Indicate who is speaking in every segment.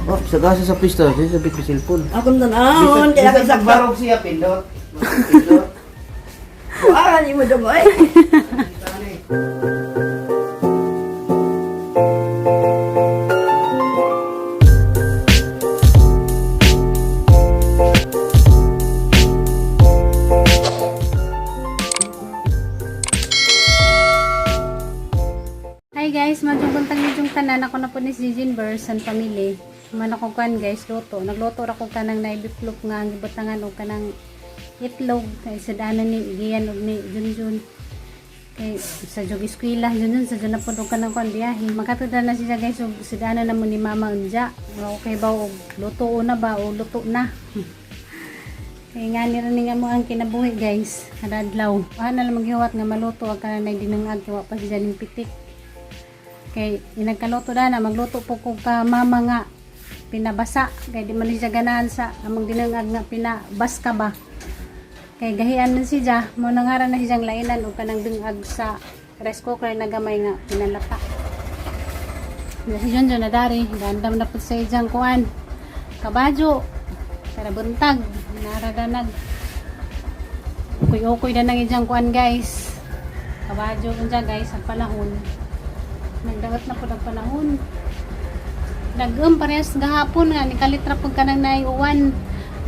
Speaker 1: Oh, sa gasa sa pista, sa bit sa cellphone.
Speaker 2: Ako nanahon, kaya
Speaker 1: Bisag
Speaker 2: kasakit.
Speaker 1: barog siya, pindot. Pindot.
Speaker 2: Buwan, mo dong, oy.
Speaker 3: Hi guys, magbuntag niyo tanan ako na po ni si Jinber san family. Man ako kan guys, luto. Nagluto ra ko kanang naibiplok nga gibutangan og kanang itlog kay sa daanan ni giyan og ni Junjun. Kay sa jog eskwela Junjun sa jud na pud og kanang kon biyahe. Makatudan na siya guys og sa daanan na mo ni mama unja. Okay ba og luto na ba o luto na. Kaya nga nira nga mo ang kinabuhi guys, kada adlaw. Ana lang maghiwat nga maluto ang kanang dinangag wa pa siya ning pitik. Kay inagkaluto na magluto po ko ka mama nga pinabasa kay di man siya ganahan sa among dinangag nga pinabas ka ba kay gahian man siya mo nangaran na siyang lainan o kanang dungag sa rice cooker na gamay nga pinalata na si John na dari gandam na po sa iyang kuan kabadyo para buntag naradanag ukoy na nang iyang kuan guys kabadyo unja guys ang panahon nagdawat na po ng panahon parehas gahapon nga nikalitra po kanang naiuwan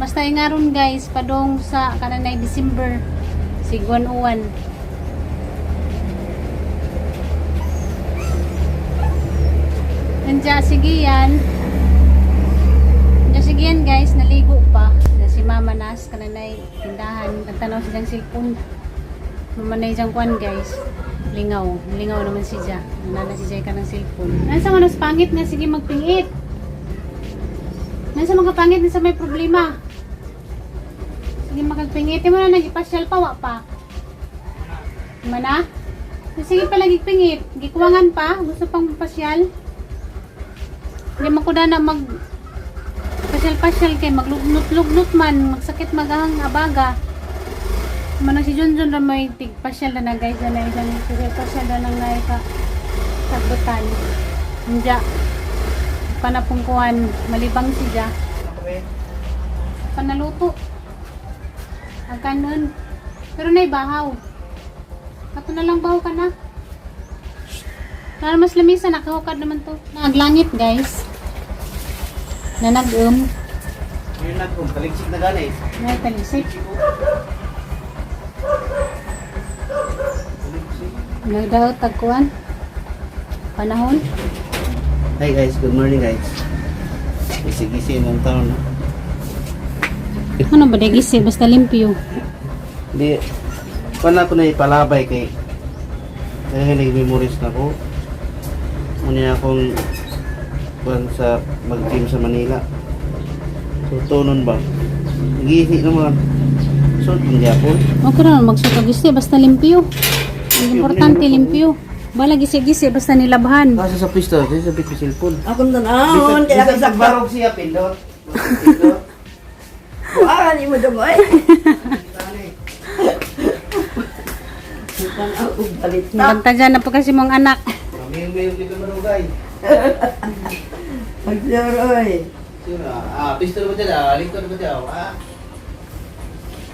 Speaker 3: basta nga ron guys padong sa kanang na December siguan uwan nandiya sige yan guys naligo pa na si mama nas kanang na tindahan nagtanaw silang cellphone mamanay diyang kuwan guys lingaw naman siya nana siya ka ng cellphone nasa manos pangit nga sige magpingit nasa mga pangit nasa may problema sige magpingit mo na nagipasyal pa wa pa mana sige pa lagi pingit gikuwangan pa gusto pang pasyal hindi mo ko na mag pasyal kay maglugnut man magsakit magahang abaga manang si Junjun na may tigpasyal na guys na isang pasyal na nang ka sagbutan hindi panapungkuhan malibang siya panaluto ang kanon pero na ibahaw ato na lang bahaw ka na para mas lamisa nakahukad naman to naglangit guys na nag-um
Speaker 1: Yung nag-um, kaligsik na gana eh.
Speaker 3: may talisik nagdaw tagkuan panahon.
Speaker 1: Hi guys, good morning guys. Gisi-gisi mong taon.
Speaker 3: Ano ba gisi basta limpyo.
Speaker 1: Hindi, paano ako na ipalabay kay kaya nag-memories na ako. Muna akong buwan sa mag-team sa Manila. So, tunon ba? Nag-iisi naman. So, hindi ako.
Speaker 3: Okay na magsuka gisi basta limpyo. Ang importante limpyo. Bala gisi-gisi basta nilabhan.
Speaker 1: Kasi sa pista, sa bit sa cellphone.
Speaker 2: Ako nanahon, kaya
Speaker 1: Bisag
Speaker 2: kasakit.
Speaker 1: barog siya, pindot. Pindot.
Speaker 2: Buwan, mo dong, oy. Ako balit na.
Speaker 3: Bantajan na po kasi mong anak.
Speaker 1: Mamayong dito manugay.
Speaker 2: Pag-sure, oy.
Speaker 1: Sino? Pista naman dyan lingkod naman dyan.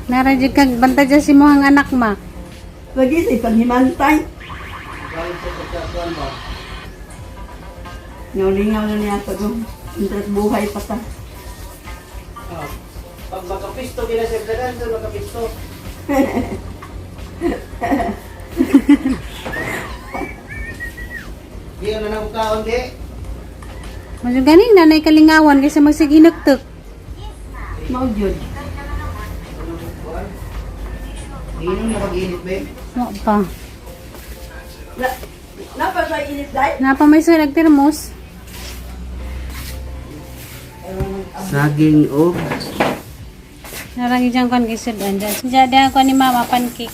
Speaker 3: Naradyo kag bantajan si mohang anak ma.
Speaker 2: Pag-isip, panghimantay.
Speaker 1: Galing sa pagkatuan mo.
Speaker 2: Ngaw-lingaw na niya ito, no? Interest buhay pa ta.
Speaker 1: Pag makapisto, kinasagdagan sa makapisto. Di ka na nagkaon, di?
Speaker 3: Masyo ganing nanay kalingawan kasi magsiginagtok.
Speaker 2: Maudyod.
Speaker 1: Inom na pag-init, be.
Speaker 3: Wa pa.
Speaker 2: Napa sa init dahil?
Speaker 3: Napa may sa nagtermos.
Speaker 1: Saging o
Speaker 3: Narangi dyan kon gisod andyan. Diyan ko ni mama pancake.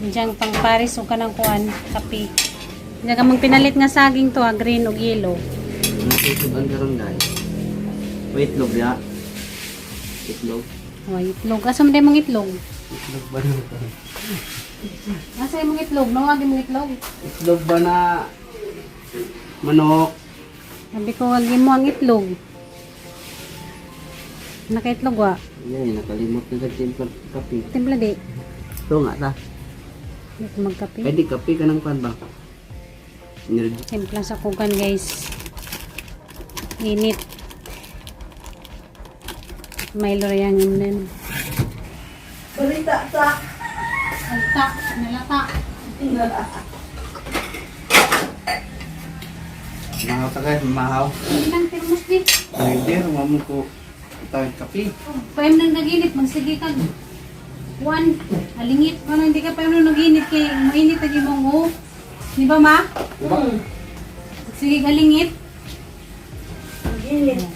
Speaker 3: Diyan pang Paris o kanang kuan kape. Diyan ka mong pinalit nga saging to, green o yellow.
Speaker 1: Nasusugan ka rin, guys. Wait, itlog ya. Itlog.
Speaker 3: Oh, itlog. Asa mo din mong itlog?
Speaker 1: Itlog ba na ito?
Speaker 3: Asa yung mong itlog? Nawagin mong itlog?
Speaker 1: Itlog ba na manok?
Speaker 3: Sabi ko, wag mo ang itlog. Nakaitlog wa.
Speaker 1: Yan, nakalimot na sa timpla kape.
Speaker 3: Timpla di.
Speaker 1: Ito nga ta.
Speaker 3: Hindi ko magkape.
Speaker 1: Pwede kape ka ng pan ba? Energy.
Speaker 3: Timpla sa kukan guys. Init. Milo yang inan.
Speaker 2: Balita sa.
Speaker 3: Alta, nalata.
Speaker 1: Mahaw ta guys, mahaw.
Speaker 3: Ilang termos di.
Speaker 1: Pwede, rumamo ko tawag kape.
Speaker 3: Payam nang naginit, magsige ka. One, alingit. Ano hindi ka payam nang naginit kay mainit lagi mong o. Di ba ma?
Speaker 1: Diba?
Speaker 3: Sige alingit.
Speaker 2: Ginit.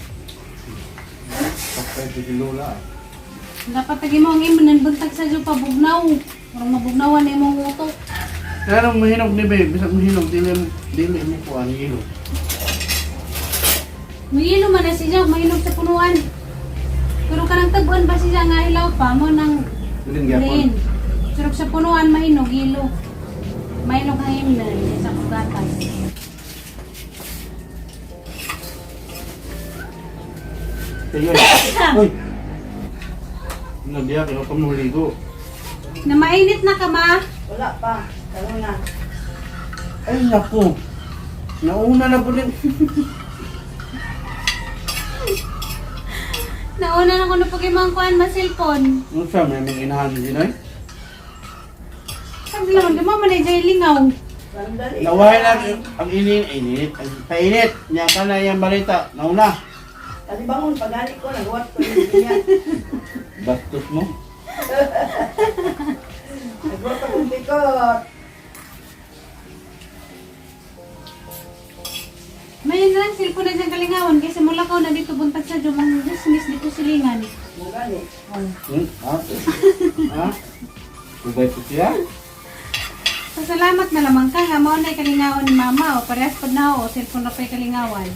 Speaker 1: Kapay ko si Lola.
Speaker 3: Dapat lagi mo ang imo nang buntag sa jo pabugnaw. Parang mabugnawan na imong utok.
Speaker 1: Kaya nang mahinog ni babe, bisag mahinog, dili mo ko ang hilo.
Speaker 3: Mahilo man na siya, mahinog sa punuan. Pero kanang tabuan ba siya nga ilaw pa mo nang
Speaker 1: Tulin gyapon.
Speaker 3: green. Pero sa punuan mahinog, hilo. Mahinog ang himnan sa kugatas.
Speaker 1: Kayo. Uy. Nabiya kayo pa mo ligo.
Speaker 3: Na mainit na ka ma.
Speaker 2: Wala pa. Karoon na.
Speaker 1: Ay naku. Nauna na po din.
Speaker 3: Nauna na ko na pagimang kuhan ma-cellphone.
Speaker 1: Ano siya, may mga inahan din ay?
Speaker 3: Sabi naman, di mo manay lingaw.
Speaker 2: Sandali.
Speaker 1: Nawahay na ang init. Ang painit. Niya ka na yung balita. Nauna.
Speaker 2: Kasi bangon, pagali ko, nagawat ko yung ganyan.
Speaker 1: Bastos mo.
Speaker 2: Nagawat akong pikot.
Speaker 3: May lang cellphone na dyan kalingawan kasi mula ka na dito buntag sa Jumang business dito silingan.
Speaker 2: Magali.
Speaker 1: Ha? Ha? Kubay po siya?
Speaker 3: Pasalamat na lamang ka nga mao na kalingawan ni mama o parehas pad na o cellphone na pa'y kalingawan.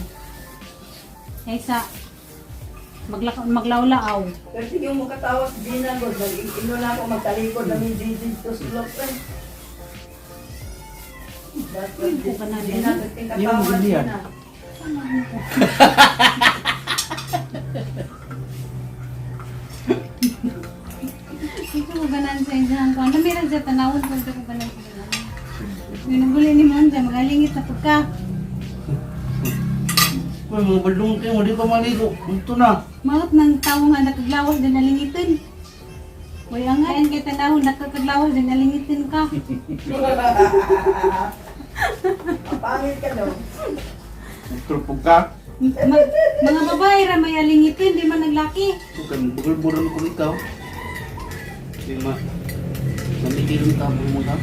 Speaker 3: Kaysa maglawlaaw.
Speaker 2: Pero sige mo katawas, di na ko. Ino na ako magtalikod na may didid to slop eh.
Speaker 3: Hindi ko ka na
Speaker 2: Di na, tingting
Speaker 1: Di mo
Speaker 2: katawas
Speaker 1: hindi yan.
Speaker 2: na.
Speaker 3: Ito ko ganan sa inyo ko. Ano meron sa tanawon ko ito ko ganan sa inyo. Binubuli ni mo dyan, magalingit na pagka.
Speaker 1: Uy, mga balong kayo, di pa maligo. Ito na.
Speaker 3: Maot ng tao nga nakaglawas din nalingitin. Uy, ang ngayon kay tanawon nakaglawas din nalingitin ka.
Speaker 2: Pangit ka daw.
Speaker 1: Nagturpog ka.
Speaker 3: Mga babae ra may alingitin, di man naglaki.
Speaker 1: Bukan, bugol-buran ko ikaw. Di ma. Namigilin ka mo ka.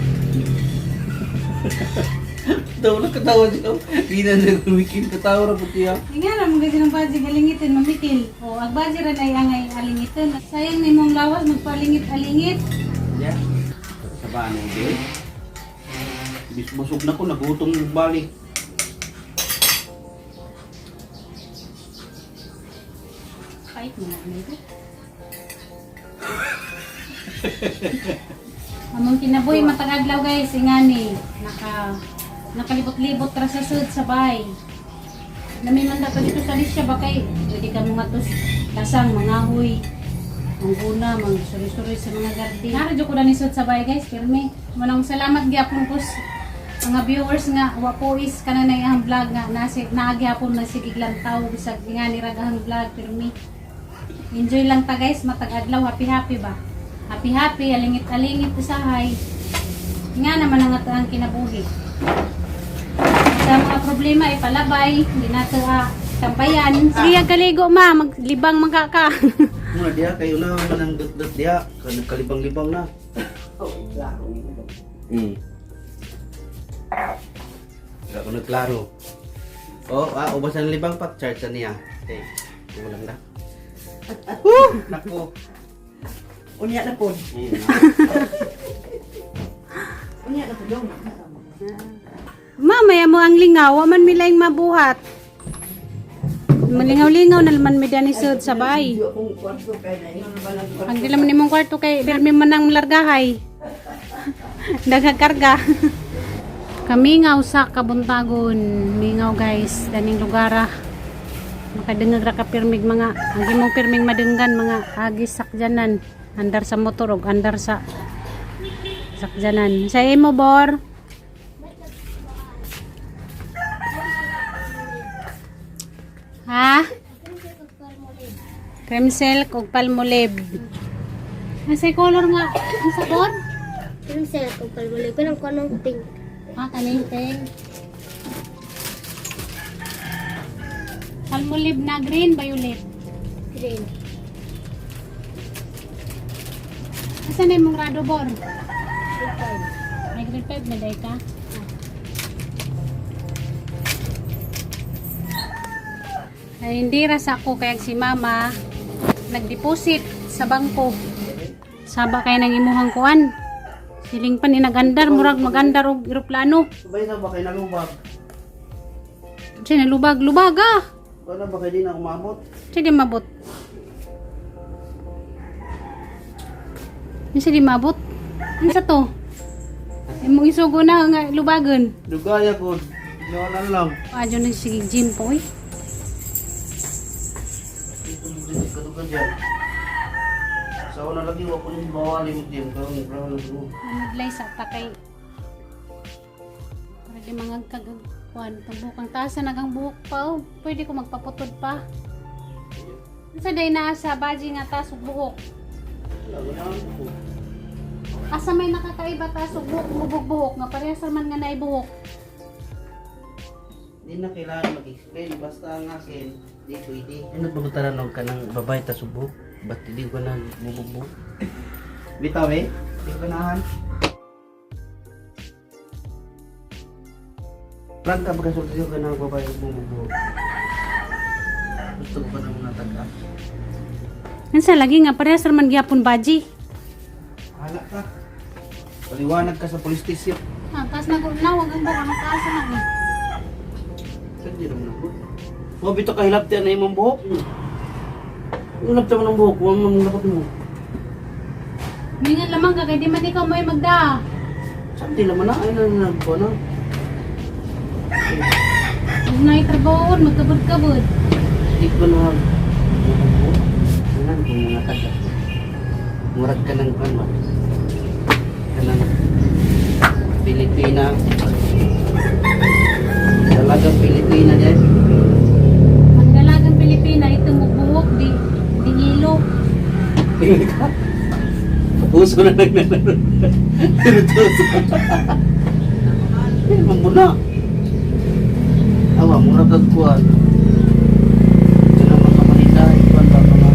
Speaker 1: Tawa na katawa siya. Hindi na nag-weekend katawa na po siya.
Speaker 3: Nga ra mga ng baji alingitin mamikil. O ang baji ra nay angay alingitin. Sayang ni mong lawas magpalingit-alingit.
Speaker 1: Yeah. Sa baan na hindi. Busog na ko, nagutong balik.
Speaker 3: Kahit mo na nito. Among kinabuhi matag adlaw guys, ingani nakalibot-libot ra sa sud sa bay. Nami man dapat dito sa lisya ba kay pwede ka mga tos lasang mga huy. Ang guna, mga suri-suri sa mga garden. Naradyo ko na ni sud sa bay guys, pirmi. Manang salamat gyapon ko mga viewers nga wa po is kana na ang vlog nga naagyapon na sige lantaw bisag ingani ragahang vlog pirmi. Enjoy lang ta guys, matag adlaw, happy ba? Happy, alingit usahay. Nga naman ang ang kinabuhi. Sa mga problema ipalabay, hindi nato tampayan. Sige ang kaligo ma, maglibang magkaka.
Speaker 1: Muna dia, kayo na manang dot dia. Kalibang-libang na.
Speaker 2: Oh, klaro.
Speaker 1: Wala ko nagklaro. Ubasan ng libang pat, charge na niya. Okay, lang na. Naku.
Speaker 2: Unya na po. Unya na po dong.
Speaker 3: Mamaya mo ang lingaw, man milayng mabuhat. Malingaw-lingaw na naman medyan isod sa bay.
Speaker 2: Hindi akong kwarto kaya na yun ba lang kwarto.
Speaker 3: Ang dilam ni mong kwarto kay pirmi man ang largahay. Daghang karga. Kamingaw sa Kabuntagon. Mingaw guys, daning lugar ah. Makadengag ra ka pirmig mga agi mong pirming madenggan mga agi sakjanan. Andar sa motor ug andar sa sakjanan. Sa imo bor. Ha? Cream silk ug palmolive. Nasay color nga ang sabon?
Speaker 4: Yung sa kung palmuli ko ng kanong pink.
Speaker 3: Ah, kaning pink. Palmolive na green, violet.
Speaker 4: Green.
Speaker 3: Asa na yung rado bor?
Speaker 4: Ito.
Speaker 3: May green 5 na day ka? Ay, hindi rasa ko kaya si mama nagdeposit sa bangko. Saba kay nang imuhang kuan. Siling pa ni nagandar, murag magandar og eroplano.
Speaker 1: Sabay na ba kayo nalubag?
Speaker 3: Siya nalubag-lubag ah.
Speaker 1: Wala ba kayo di na umabot?
Speaker 3: Siya di mabot. Siya di mabot. Ano sa to? Imong isugo na nga lubagan.
Speaker 1: Dugaya ko. Nawalan lang.
Speaker 3: Adyo na sige gym po eh.
Speaker 1: Ito din kadugan dyan. Sa una lagi wa ko yung bawali mo din. Karong ko.
Speaker 3: Namudlay sa takay. Para di mga kagagkuan. Itong buhok ang taas na nagang buhok pa oh. Pwede ko magpaputod pa. Sa day na sa baji nga taas ug buhok. Asa may nakakaiba taas ug buhok mubog-buhok nga parehas man nga naay buhok.
Speaker 1: Di na kailangan mag-explain. Basta ang akin, di pwede. Ano pagkutaran ka ng babae ta subok? Ba't hindi ko na bubog-bug? Bitaw eh. Hindi ko nahan. Plan ka pagkasultiyo ka ng babae bubog-bug. Gusto ko ka na muna taga.
Speaker 3: Ansa lagi nga parehas man gyapon baji.
Speaker 1: Hala ka. Paliwanag ka sa police station.
Speaker 3: Ah, taas na nawag ang buhok ang taas na nga.
Speaker 1: Hindi naman ako. Huwag bito kahilaptian na imong buhok. Hilaptian mo ng buhok. Huwag mo dapat mo.
Speaker 3: Mingan lamang ka kay di man ikaw may magda.
Speaker 1: Saan di naman na? Ay na nagpo na.
Speaker 3: Huwag na itrabawon, magkabod-kabod.
Speaker 1: Hindi ko na bubog-bug. Ano kung mga taga. Murag ka ng ano. Ka ng Pilipina. Dalagang Pilipina dyan.
Speaker 3: Ang dalagang Pilipina, ito magbuhok, di ngilo.
Speaker 1: Pili ka? Puso na nagnanaro. Tinutuso. Pili mo muna. Awa, mura kagkuhan. Ito na mga manita. Ipan ba mga?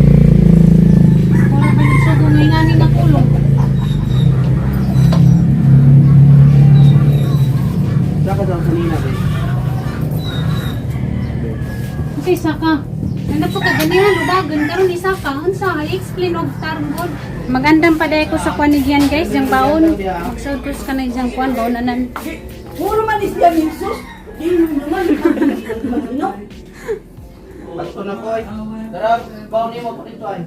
Speaker 3: Wala ka nagsugo ngay ngangin na kulong.
Speaker 1: Saka daw kanina ba?
Speaker 3: Kasi isa ka. Ano po ka ganihan, ludagan, karon isa ka. Unsa, i-explain og tarong god. Magandang paday ko sa kwanigyan guys, yung baon. Magsudtos ka na isang kwan, baonanan.
Speaker 2: Puro man isya ni Jesus. Di naman ano.
Speaker 1: Basto na ko ay. Tara, baon niyo mo pa dito ay.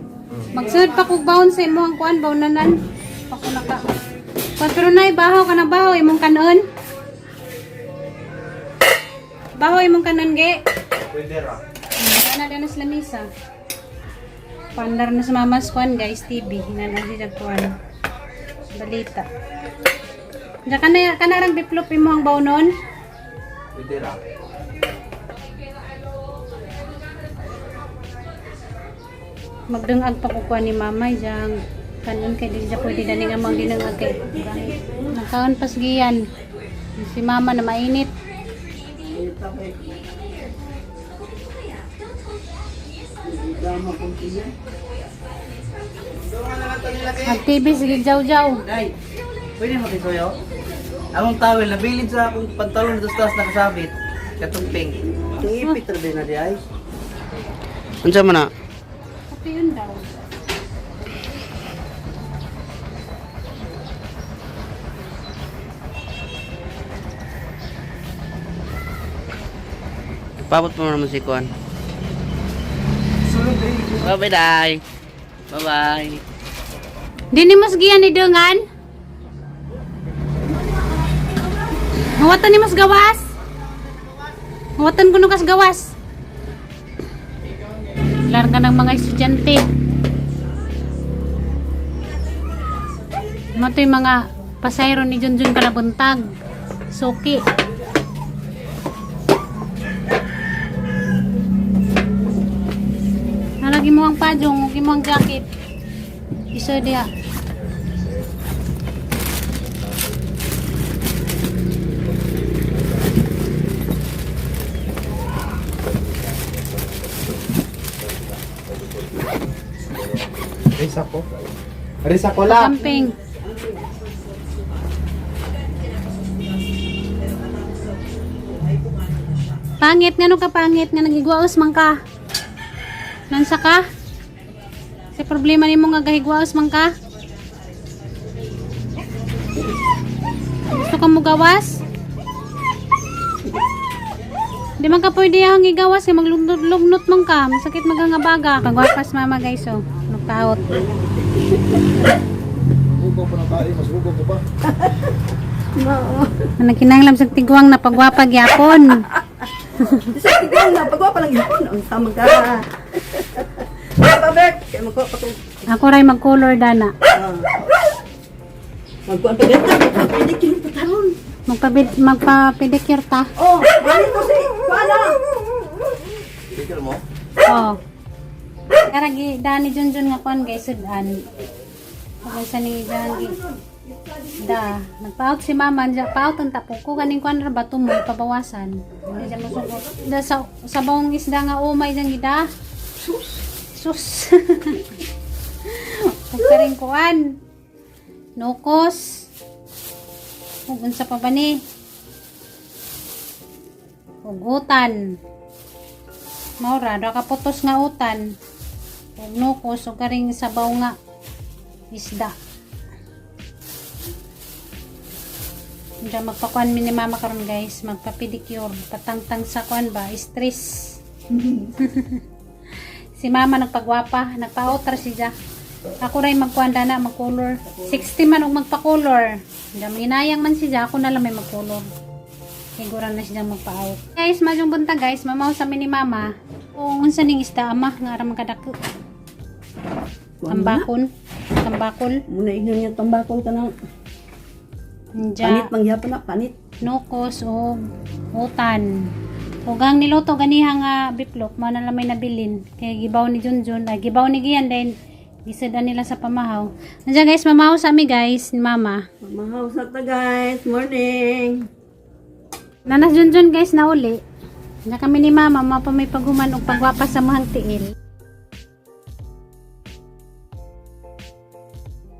Speaker 3: Magsud pa kog baon sa imong kwan, baonanan. Pako na ka. Kwan pero nay bahaw ka na bahaw imong kanon. Bahaw imong kanon ge.
Speaker 1: Pwede ra.
Speaker 3: Wala na sa lamisa. Pandar na sa Mama's Kwan guys, TV. Hinanong siya kwan. Balita. Diyan ka na rang biplop mo ang bawnon.
Speaker 1: Pwede ra.
Speaker 3: Magdungag pa ko kwan ni Mama. Diyan kanon kay di siya pwede daning amang dinungag kay. Nakaon pas giyan. Si Mama na mainit.
Speaker 1: Dama kong tiyan.
Speaker 3: Ang TV sige jaw-jaw.
Speaker 1: Day, pwede mo kayo soyo? Among towel, nabilin sa akong pantalon na taas nakasabit. Katong pink. Itong ipit na din na di ay. Unsa man na?
Speaker 3: Ito yun daw.
Speaker 1: Pabot mo naman si Kuan. Bye-bye, Day. Bye-bye.
Speaker 3: Di ni mas giyan ni Dungan? Ngawatan ni mas gawas. Ngawatan ko nung kas gawas. Larga ng mga estudyante. Mato yung mga pasayro ni Junjun kalabuntag. Suki. Nalagi mo ang pajong, lagi mo ang jacket. Iso dia.
Speaker 1: Risa ko. Risa ko lang.
Speaker 3: Camping. Pangit nga no ka pangit nga nagigwaos man ka. Nansa ka? Si problema nimo nga gahigwaos man ka? Gusto ka mo gawas? Di man ka pwede ang igawas kay maglugnot man ka, masakit magangabaga. Pagwapas mama guys oh, nagtaot.
Speaker 5: Hugo pa na tayo, mas hugo ko pa.
Speaker 3: Nagkinanglam sa tigwang na pagwapag yapon.
Speaker 2: Sa tignan na, pagwa pa lang yun. Ang samang ka. Pabert, kaya magkuha pa kung...
Speaker 3: Ako ray mag-color dana.
Speaker 2: Magkuha pa ganda, pwede kinipataron.
Speaker 3: Magpa-pedicure ta.
Speaker 2: Oh, ganito si Kuala.
Speaker 5: Picture mo?
Speaker 3: Oh. Karagi dani Junjun nga kon guys sudan. Pagay sa ni Jangi. Da, nagpaut si mama, paut ang tapo ko kaning kuan ra bato mo pabawasan. Hindi siya masugot. Da sa bawong isda nga umay jang gida. Sus. Pagkaring kuan. Nokos. Ug unsa pa ba ni? Ugutan. Maura ra ka putos nga utan. Ug nokos ug karing sabaw nga isda. Diyan magpakuan mi ni mama karon guys, magpa-pedicure, patangtang sa kuan ba, stress. Si mama nagpagwapa, nagpa-outer siya. Ako rin magkuan dana, mag-color. 60 man og magpa-color. Diyan ginayang man siya, ako na lang may mag-color. Siguro na siya magpa-out. Guys, majong bunta guys, mamaw sa mi ni mama. Kung unsa ning isda ama nga aram kadako. Tambakon, tambakol.
Speaker 2: Muna ignon niya tambakol ka ng
Speaker 3: Diyan.
Speaker 2: panit, mangyapon na, panit.
Speaker 3: Nokos o utan. Ugang niluto ganiha nga biplok mo na lang may nabilin. Kaya gibaw ni Junjun, ay gibaw ni Gian din. Gisada nila sa pamahaw. Nandiyan guys, mamahaw sa ami guys, ni mama.
Speaker 2: Mamahaw sa ta guys, morning.
Speaker 3: Nanas Junjun guys na uli. Diyan kami ni mama, mapa may paghuman o pagwapas sa mahang tiil.